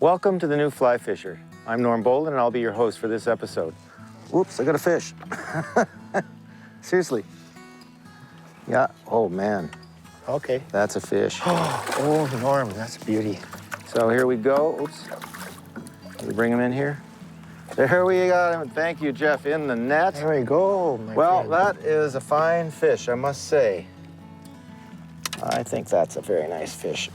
Welcome to the New Fly Fisher. I'm Norm Bolen, and I'll be your host for this episode. Whoops, I got a fish. Seriously. Yeah, oh man. Okay. That's a fish. Oh, Norm, that's a beauty. So here we go. Oops. Can we bring him in here? There we got him. Thank you, Jeff, in the net. There we go, my Well, friend. that is a fine fish, I must say. I think that's a very nice fish.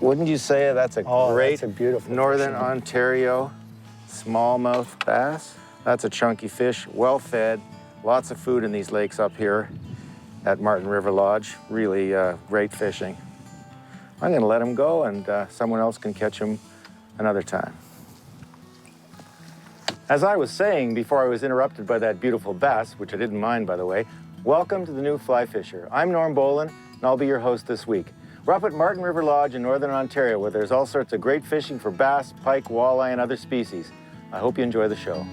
Wouldn't you say that's a great that's a beautiful Northern fish. Ontario smallmouth bass? That's a chunky fish, well fed, lots of food in these lakes up here at Marten River Lodge. Really great fishing. I'm gonna let him go, and someone else can catch him another time. As I was saying before I was interrupted by that beautiful bass, which I didn't mind, by the way, welcome to the New Fly Fisher. I'm Norm Bolen, and I'll be your host this week. We're up at Marten River Lodge in Northern Ontario, where there's all sorts of great fishing for bass, pike, walleye, and other species. I hope you enjoy the show.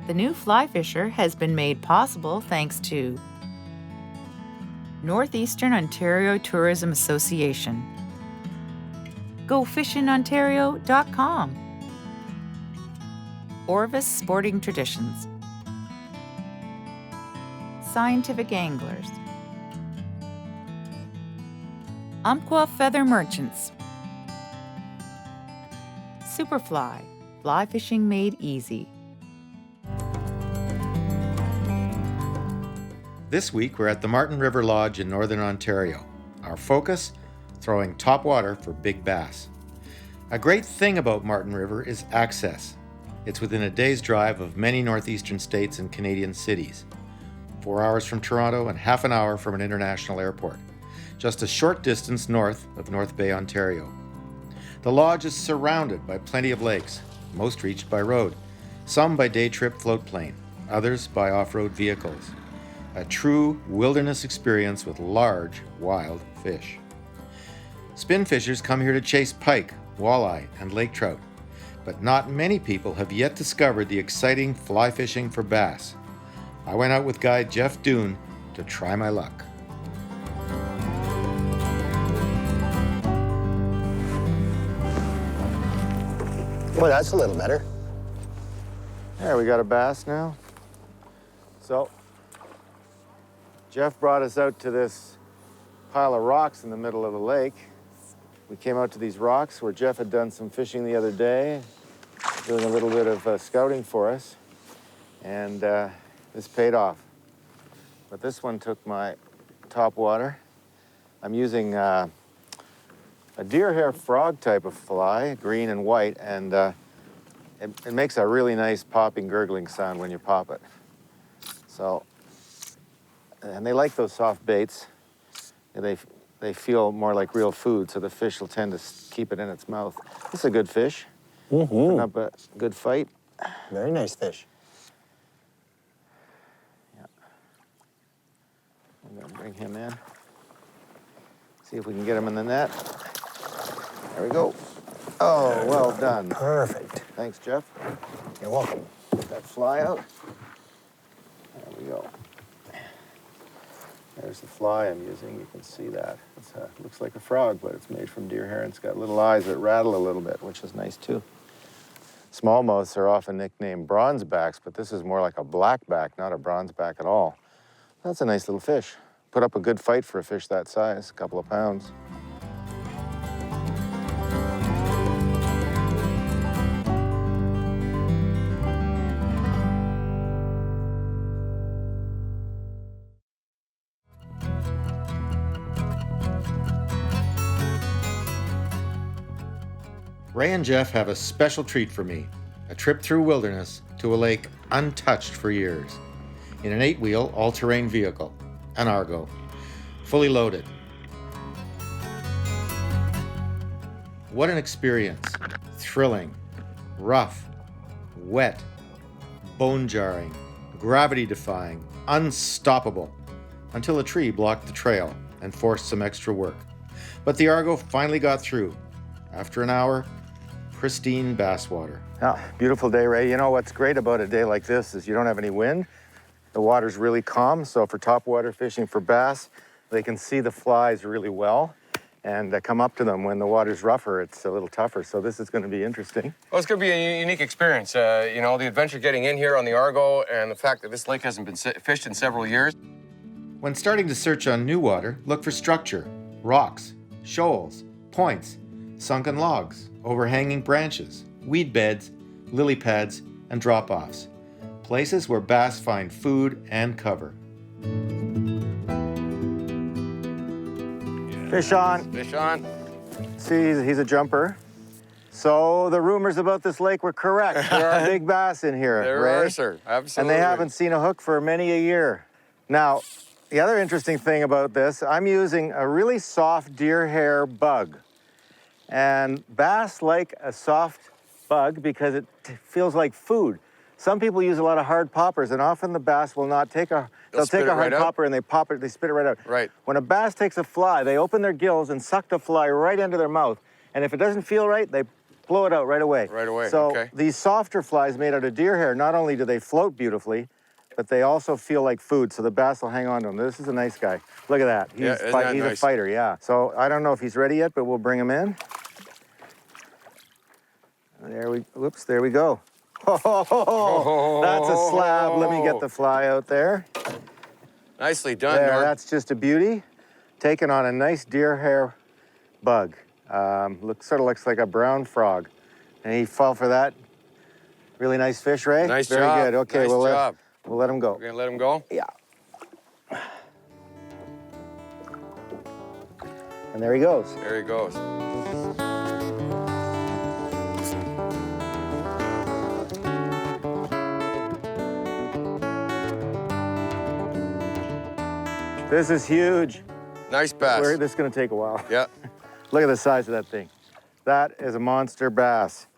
The New Fly Fisher has been made possible thanks to Northeastern Ontario Tourism Association, GoFishingOntario.com, Orvis Sporting Traditions, Scientific Anglers, Umpqua Feather Merchants, Superfly, fly fishing made easy. This week, we're at the Marten River Lodge in Northern Ontario. Our focus, throwing top water for big bass. A great thing about Marten River is access. It's within a day's drive of many northeastern states and Canadian cities. 4 hours from Toronto and half an hour from an international airport. Just a short distance north of North Bay, Ontario. The lodge is surrounded by plenty of lakes, most reached by road, some by day trip float plane, others by off-road vehicles. A true wilderness experience with large, wild fish. Spin fishers come here to chase pike, walleye, and lake trout, but not many people have yet discovered the exciting fly fishing for bass. I went out with guide Jeff Doon to try my luck. Well, that's a little better. There, we got a bass now. So, Jeff brought us out to this pile of rocks in the middle of the lake. We came out to these rocks where Jeff had done some fishing the other day, doing a little bit of scouting for us, and this paid off. But this one took my top water. I'm using a deer hair frog type of fly, green and white, and it makes a really nice popping, gurgling sound when you pop it. So, and they like those soft baits. They feel more like real food, so the fish will tend to keep it in its mouth. This is a good fish. Putting up a good fight. Very nice fish. Yeah. I'm gonna bring him in. See if we can get him in the net. There we go. Oh, well done. Perfect. Thanks, Jeff. You're welcome. Get that fly out. There we go. There's the fly I'm using. You can see that. It looks like a frog, but it's made from deer hair, and it's got little eyes that rattle a little bit, which is nice too. Smallmouths are often nicknamed bronzebacks, but this is more like a blackback, not a bronzeback at all. That's a nice little fish. Put up a good fight for a fish that size, a couple of pounds. Ray and Jeff have a special treat for me, a trip through wilderness to a lake untouched for years, in an 8-wheel all-terrain vehicle, an Argo, fully loaded. What an experience. Thrilling, rough, wet, bone-jarring, gravity-defying, unstoppable, until a tree blocked the trail and forced some extra work. But the Argo finally got through. After an hour, pristine bass water. Oh, beautiful day, Ray. You know what's great about a day like this is you don't have any wind. The water's really calm, so for topwater fishing for bass, they can see the flies really well and come up to them. When the water's rougher, it's a little tougher, so this is going to be interesting. Well, it's going to be a unique experience. You know, the adventure getting in here on the Argo and the fact that this lake hasn't been fished in several years. When starting to search on new water, look for structure, rocks, shoals, points, sunken logs, overhanging branches, weed beds, lily pads, and drop-offs. Places where bass find food and cover. Fish on. Fish on. See, he's a jumper. So the rumors about this lake were correct. There are big bass in here, There Ray. are, sir. Absolutely. And they haven't seen a hook for many a year. Now, the other interesting thing about this, I'm using a really soft deer hair bug. And bass like a soft bug because it feels like food. Some people use a lot of hard poppers, and often the bass will not take they'll take a hard popper and they pop it, they spit it right out. Right. When a bass takes a fly, they open their gills and suck the fly right into their mouth. And if it doesn't feel right, they blow it out right away. Right away, So okay. these softer flies made out of deer hair, not only do they float beautifully, but they also feel like food, so the bass will hang on to them. This is a nice guy. Look at that. Yeah, isn't that he's a nice? fighter, yeah. So I don't know if he's ready yet, but we'll bring him in. There we go. Oh, that's a slab. Let me get the fly out there. Nicely done, There, Norm. that's just a beauty. Taken on a nice deer hair bug. Sort of looks like a brown frog. And he fell for that. Really nice fish, Ray? Nice Very job. good. Okay, Nice job. we'll let him go. We're going to let him go? Yeah. And there he goes. There he goes. This is huge. Nice bass. This is gonna take a while. Yeah. Look at the size of that thing. That is a monster bass.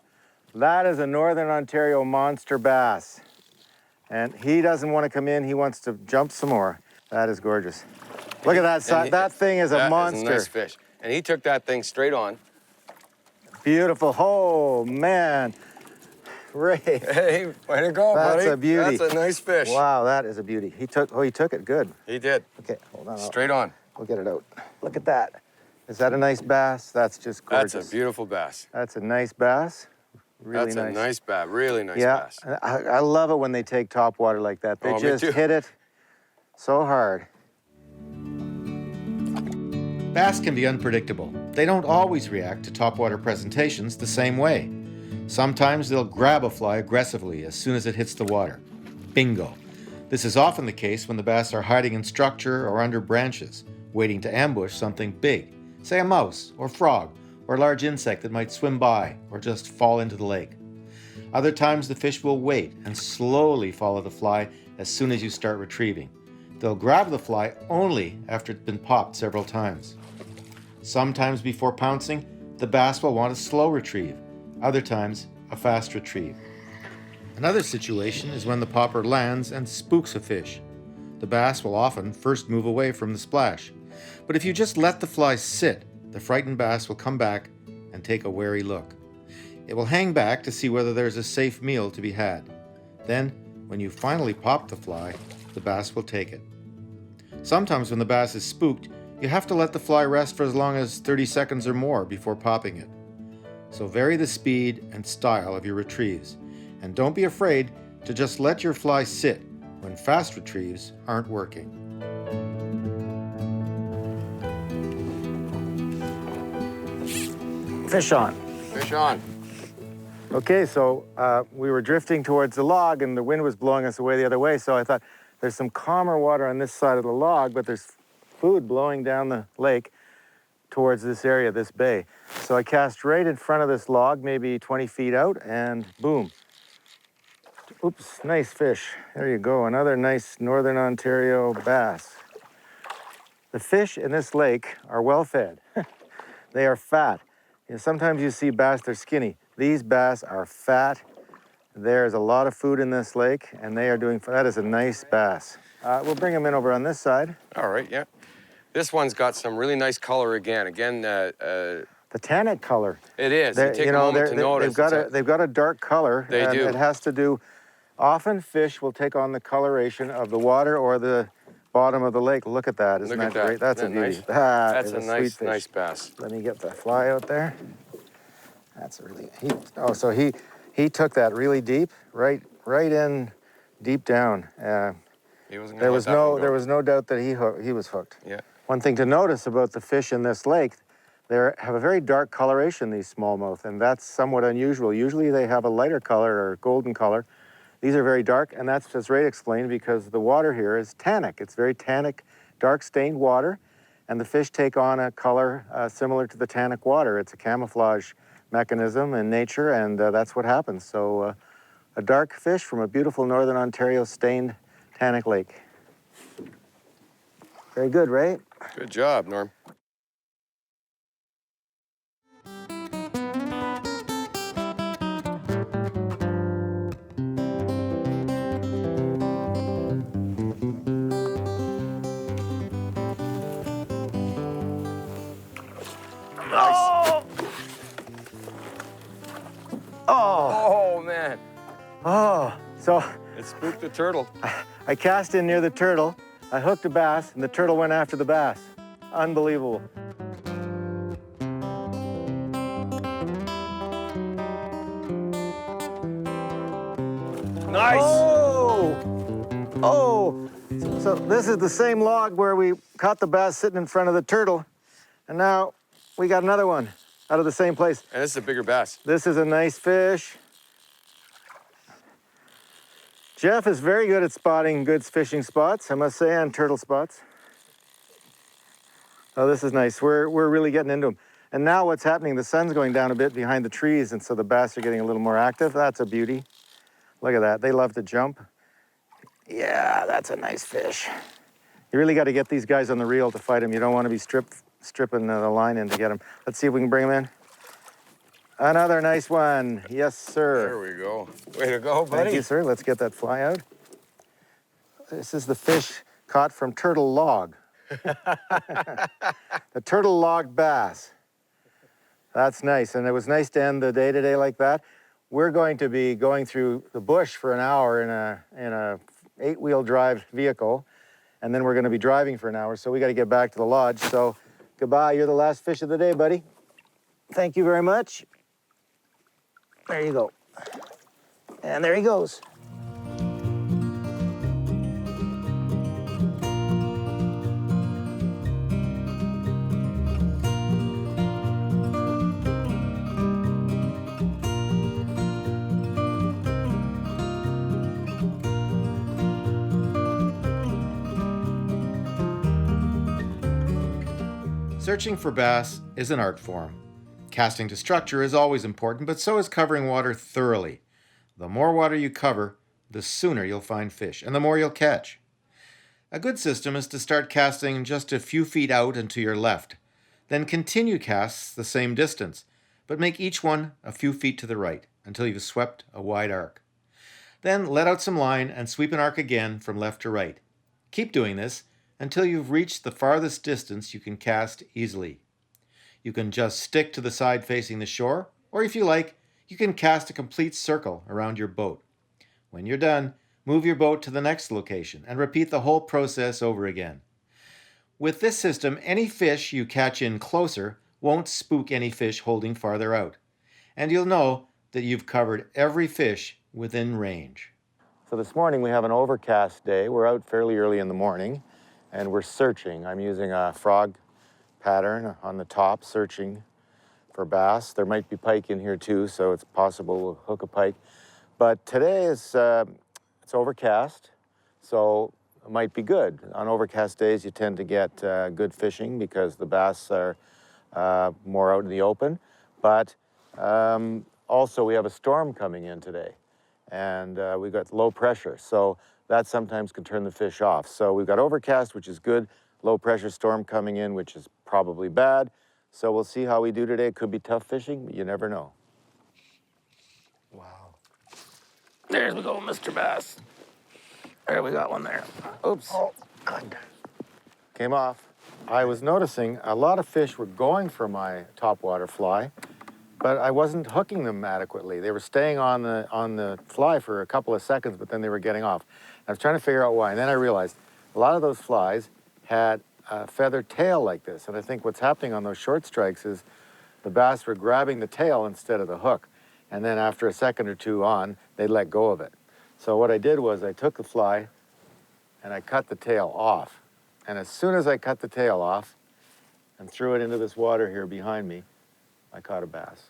That is a Northern Ontario monster bass. And he doesn't want to come in, he wants to jump some more. That is gorgeous. Look at that size. That thing is a monster. That is a nice fish. And he took that thing straight on. Beautiful. Oh, man. Ray. Hey, way to go, buddy. That's a beauty. That's a nice fish. Wow, that is a beauty. He took it. Good. He did. Okay, hold on. Straight on. We'll get it out. Look at that. Is that a nice bass? That's just gorgeous. That's a beautiful bass. That's a nice bass. Really That's nice. a nice bass. Really nice Yeah, bass. I love it when they take top water like that. They Oh, me just too. hit it so hard. Bass can be unpredictable. They don't always react to topwater presentations the same way. Sometimes they'll grab a fly aggressively as soon as it hits the water. Bingo. This is often the case when the bass are hiding in structure or under branches, waiting to ambush something big, say a mouse or frog or a large insect that might swim by or just fall into the lake. Other times the fish will wait and slowly follow the fly as soon as you start retrieving. They'll grab the fly only after it's been popped several times. Sometimes before pouncing, the bass will want a slow retrieve. Other times, a fast retrieve. Another situation is when the popper lands and spooks a fish. The bass will often first move away from the splash. But if you just let the fly sit, the frightened bass will come back and take a wary look. It will hang back to see whether there's a safe meal to be had. Then, when you finally pop the fly, the bass will take it. Sometimes when the bass is spooked, you have to let the fly rest for as long as 30 seconds or more before popping it. So vary the speed and style of your retrieves, and don't be afraid to just let your fly sit when fast retrieves aren't working. Fish on. Fish on. Okay, so we were drifting towards the log and the wind was blowing us away the other way, so I thought there's some calmer water on this side of the log, but there's food blowing down the lake. towards this area, this bay. So I cast right in front of this log, maybe 20 feet out, and boom. Oops, nice fish. There you go, another nice Northern Ontario bass. The fish in this lake are well fed. They are fat. You know, sometimes you see bass, they're skinny. These bass are fat. There's a lot of food in this lake, and they are doing, that is a nice bass. We'll bring them in over on this side. All right, yeah. This one's got some really nice color again. The tannic color. It is. You take a moment to notice. They've got a dark color. They do. It has to do, often fish will take on the coloration of the water or the bottom of the lake. Look at that. Isn't that great? That's a beauty. Nice? That's a nice bass. Let me get the fly out there. That's a really, so he took that really deep, right in, deep down. There was no doubt that he was hooked. Yeah. One thing to notice about the fish in this lake, they have a very dark coloration, these smallmouth, and that's somewhat unusual. Usually they have a lighter color or golden color. These are very dark, and that's, as Ray explained, because the water here is tannic. It's very tannic, dark stained water, and the fish take on a color similar to the tannic water. It's a camouflage mechanism in nature, and that's what happens. So a dark fish from a beautiful Northern Ontario stained tannic lake. Very good, Ray. Good job, Norm. Oh! Oh, man. Oh, so It spooked the turtle. I cast in near the turtle, I hooked a bass, and the turtle went after the bass. Unbelievable. Nice. Oh! So this is the same log where we caught the bass sitting in front of the turtle, and now we got another one out of the same place. And this is a bigger bass. This is a nice fish. Jeff is very good at spotting good fishing spots, I must say, and turtle spots. Oh, this is nice. We're really getting into them. And now what's happening, the sun's going down a bit behind the trees, and so the bass are getting a little more active. That's a beauty. Look at that. They love to jump. Yeah, that's a nice fish. You really got to get these guys on the reel to fight them. You don't want to be stripping the line in to get them. Let's see if we can bring them in. Another nice one. Yes, sir. There we go. Way to go, buddy. Thank you, sir. Let's get that fly out. This is the fish caught from Turtle Log. The Turtle Log bass. That's nice, and it was nice to end the day today like that. We're going to be going through the bush for an hour in a 8-wheel drive vehicle, and then we're going to be driving for an hour, so we got to get back to the lodge. So goodbye. You're the last fish of the day, buddy. Thank you very much. There you go. And there he goes. Searching for bass is an art form. Casting to structure is always important, but so is covering water thoroughly. The more water you cover, the sooner you'll find fish, and the more you'll catch. A good system is to start casting just a few feet out and to your left, then continue casts the same distance, but make each one a few feet to the right until you've swept a wide arc. Then let out some line and sweep an arc again from left to right. Keep doing this until you've reached the farthest distance you can cast easily. You can just stick to the side facing the shore, or if you like, you can cast a complete circle around your boat. When you're done, move your boat to the next location and repeat the whole process over again. With this system, any fish you catch in closer won't spook any fish holding farther out, and you'll know that you've covered every fish within range. So this morning we have an overcast day. We're out fairly early in the morning, and we're searching. I'm using a frog pattern on the top, searching for bass. There might be pike in here too, so it's possible we'll hook a pike. But today is it's overcast, so it might be good. On overcast days, you tend to get good fishing because the bass are more out in the open. But also we have a storm coming in today, and we've got low pressure. So that sometimes can turn the fish off. So we've got overcast, which is good, low pressure storm coming in, which is probably bad. So we'll see how we do today. It could be tough fishing, but you never know. Wow. There we go, Mr. Bass. There, we got one there. Oops. Oh, good. Came off. I was noticing a lot of fish were going for my topwater fly, but I wasn't hooking them adequately. They were staying on the fly for a couple of seconds, but then they were getting off. I was trying to figure out why, and then I realized a lot of those flies had a feathered tail like this, and I think what's happening on those short strikes is the bass were grabbing the tail instead of the hook, and then after a second or two on, they let go of it. So what I did was I took the fly and I cut the tail off, and as soon as I cut the tail off and threw it into this water here behind me, I caught a bass.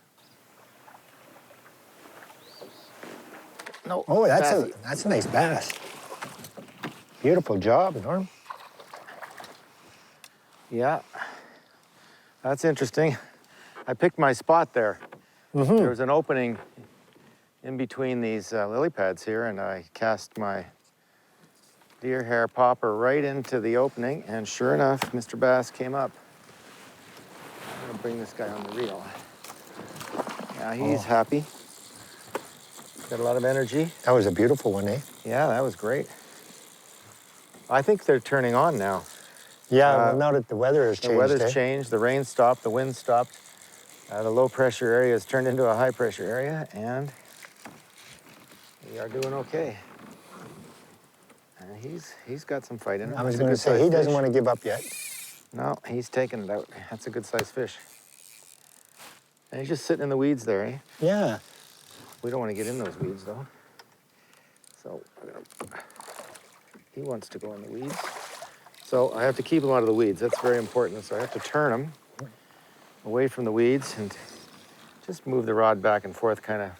No. Oh, that's bassy. a nice bass. Beautiful job, Norm. Yeah, that's interesting. I picked my spot there. There was an opening in between these lily pads here, and I cast my deer hair popper right into the opening, and sure enough, Mr. Bass came up. I'm gonna bring this guy on the reel. Yeah, he's happy. Got a lot of energy. That was a beautiful one, eh? Yeah, that was great. I think they're turning on now. Yeah, well, now that the weather has changed. The weather's eh? changed, the rain stopped, the wind stopped. The low pressure area has turned into a high pressure area, and we are doing okay. And he's got some fight in him. I was That's a going to good say, he sized doesn't fish. want to give up yet. No, he's taking it out. That's a good sized fish. And he's just sitting in the weeds there, eh? Yeah. We don't want to get in those weeds, though. So he wants to go in the weeds. So I have to keep him out of the weeds. That's very important. So I have to turn him away from the weeds and just move the rod back and forth, kind of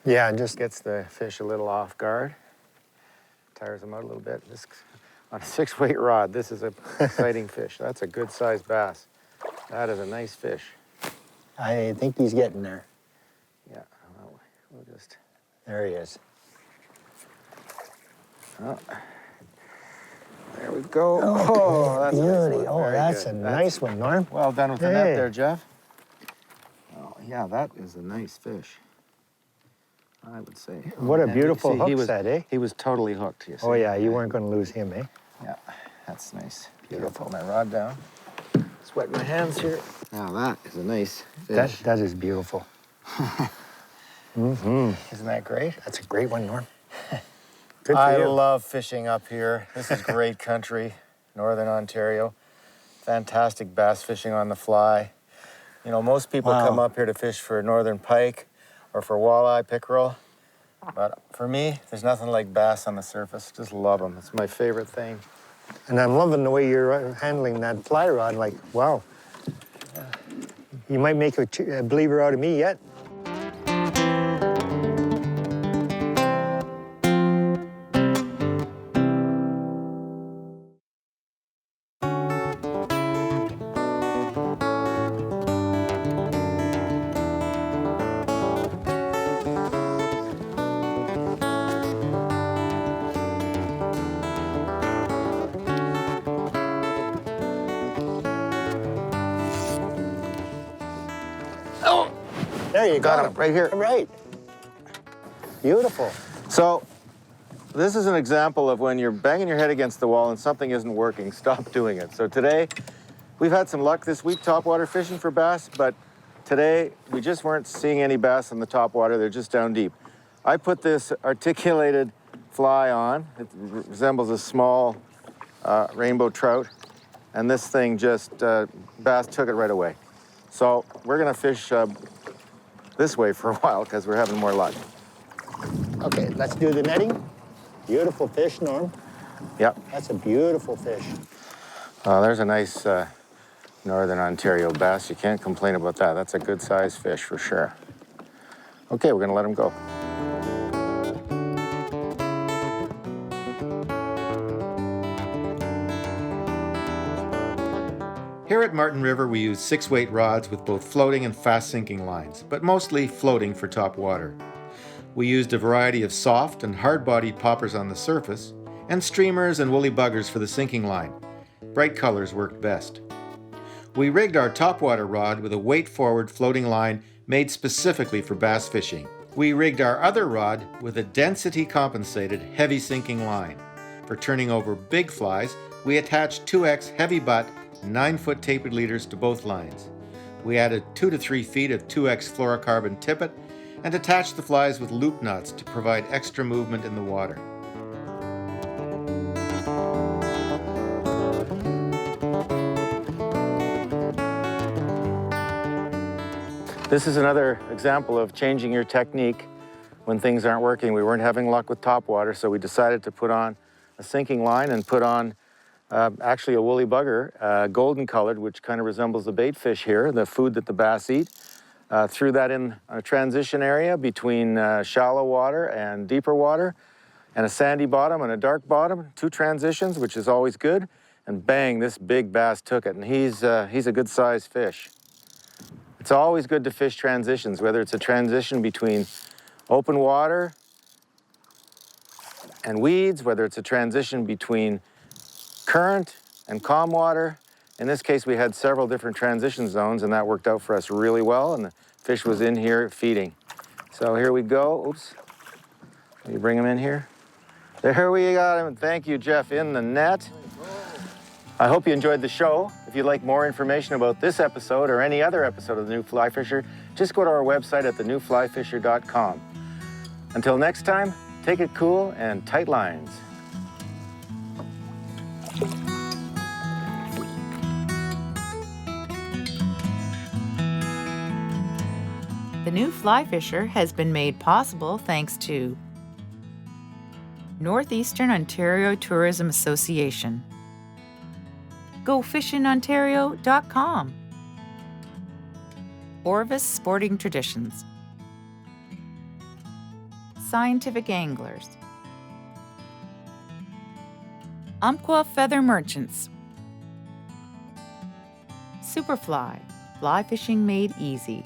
Yeah, just gets the fish a little off guard, tires him out a little bit. This, on a 6-weight rod, this is an exciting fish. That's a good sized bass. That is a nice fish. I think he's getting there. Yeah, well, we'll just, There he is. oh, there we go. Oh, that's a nice Beauty. one. Oh, Very that's good. a nice one, Norm. Well done with the net Hey. there, Jeff. Oh, yeah, that is a nice fish, I would say. What a And beautiful see, hook set, eh? He was totally hooked, you see. Oh, yeah, you weren't going to lose him, eh? Yeah, that's nice. Beautiful. Put my rod down. Sweat my hands here. Now that is a nice fish. That is beautiful. Isn't that great? That's a great one, Norm. Good for I you. love fishing up here. This is great country, Northern Ontario. Fantastic bass fishing on the fly. You know, most people Wow. come up here to fish for northern pike or for walleye, pickerel. But for me, there's nothing like bass on the surface. Just love them. It's my favorite thing. And I'm loving the way you're handling that fly rod. Like, wow. You might make a believer out of me yet. There you Got go. him right here. Right. Beautiful. So, this is an example of when you're banging your head against the wall and something isn't working, stop doing it. So today, we've had some luck this week topwater fishing for bass, but today we just weren't seeing any bass in the topwater, they're just down deep. I put this articulated fly on. It resembles a small rainbow trout, and this thing just, bass took it right away. So we're gonna fish this way for a while because we're having more luck. Okay, let's do the netting. Beautiful fish, Norm. Yep. That's a beautiful fish. There's a nice Northern Ontario bass. You can't complain about that. That's a good sized fish for sure. Okay, we're gonna let him go. Here at Marten River, we use 6-weight rods with both floating and fast sinking lines, but mostly floating for top water. We used a variety of soft and hard-bodied poppers on the surface, and streamers and woolly buggers for the sinking line. Bright colors worked best. We rigged our topwater rod with a weight-forward floating line made specifically for bass fishing. We rigged our other rod with a density-compensated heavy sinking line. For turning over big flies, we attached 2X heavy butt 9-foot tapered leaders to both lines. We added 2 to 3 feet of 2X fluorocarbon tippet and attached the flies with loop nuts to provide extra movement in the water. This is another example of changing your technique when things aren't working. We weren't having luck with topwater, so we decided to put on a sinking line and put on actually a woolly bugger, golden colored, which kind of resembles the bait fish here, the food that the bass eat. Threw that in a transition area between shallow water and deeper water, and a sandy bottom and a dark bottom, 2 transitions, which is always good. And bang, this big bass took it, and he's a good sized fish. It's always good to fish transitions, whether it's a transition between open water and weeds, whether it's a transition between current and calm water. In this case, we had several different transition zones, and that worked out for us really well, and the fish was in here feeding. So here we go. Oops. Let me bring him in here. There we got him. Thank you, Jeff, in the net. I hope you enjoyed the show. If you'd like more information about this episode or any other episode of The New Fly Fisher, just go to our website at thenewflyfisher.com. Until next time, take it cool and tight lines. The New Fly Fisher has been made possible thanks to Northeastern Ontario Tourism Association, GoFishingOntario.com, Orvis Sporting Traditions, Scientific Anglers, Umpqua Feather Merchants, Superfly, fly fishing made easy.